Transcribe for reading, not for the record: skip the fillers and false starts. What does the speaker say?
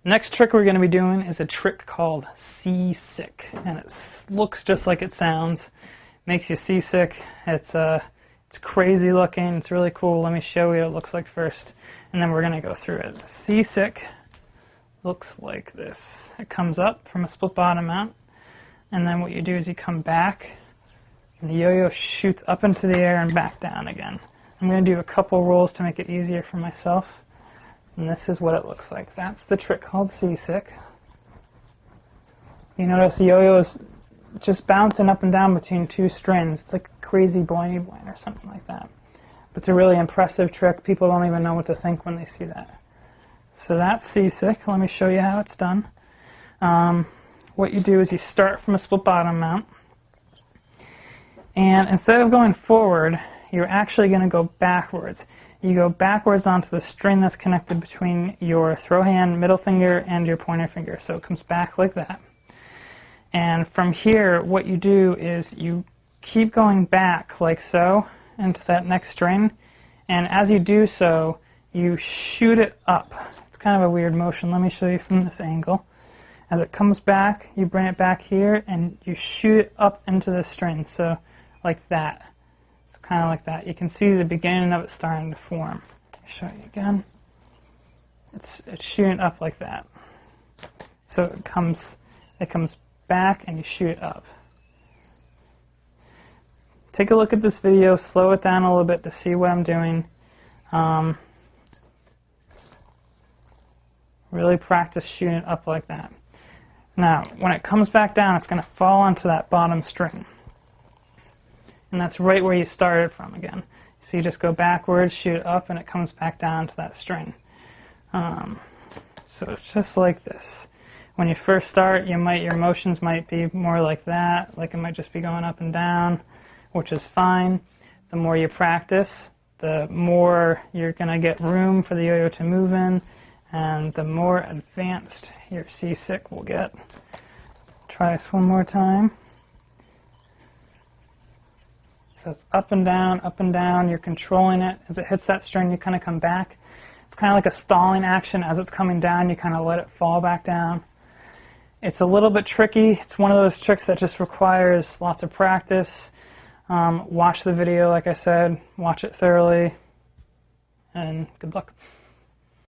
Next trick we're going to be doing is a trick called Seasick, and it looks just like it sounds. Makes you seasick. It's crazy looking. It's really cool. Let me show you what it looks like first, and then we're going to go through it. Seasick looks like this. It comes up from a split bottom mount, and then what you do is you come back, and the yo-yo shoots up into the air and back down again. I'm going to do a couple rolls to make it easier for myself. And this is what it looks like. That's the trick called Seasick. You notice the yo-yo is just bouncing up and down between two strings. It's like a crazy boing boing or something like that. But it's a really impressive trick. People don't even know what to think when they see that. So that's Seasick. Let me show you how it's done. What you do is you start from a split bottom mount. And instead of going forward, you're actually going to go backwards. You go backwards onto the string that's connected between your throw hand, middle finger, and your pointer finger. So it comes back like that. And from here, what you do is you keep going back like so into that next string. And as you do so, you shoot it up. It's kind of a weird motion. Let me show you from this angle. As it comes back, you bring it back here, and you shoot it up into the string. So like that. Kind of like that. You can see the beginning of it starting to form. I'll show you again. It's shooting up like that. So it comes back and you shoot it up. Take a look at this video, slow it down a little bit to see what I'm doing. Really practice shooting it up like that. Now, when it comes back down, it's going to fall onto that bottom string. And that's right where you started from again. So you just go backwards, shoot it up, and it comes back down to that string. So it's just like this. When you first start, your motions might be more like that, like it might just be going up and down, which is fine. The more you practice, the more you're going to get room for the yo-yo to move in, and the more advanced your Seasick will get. Try this one more time. So it's up and down, you're controlling it. As it hits that string, you kind of come back. It's kind of like a stalling action. As it's coming down, you kind of let it fall back down. It's a little bit tricky. It's one of those tricks that just requires lots of practice. Watch the video, like I said. Watch it thoroughly, and good luck.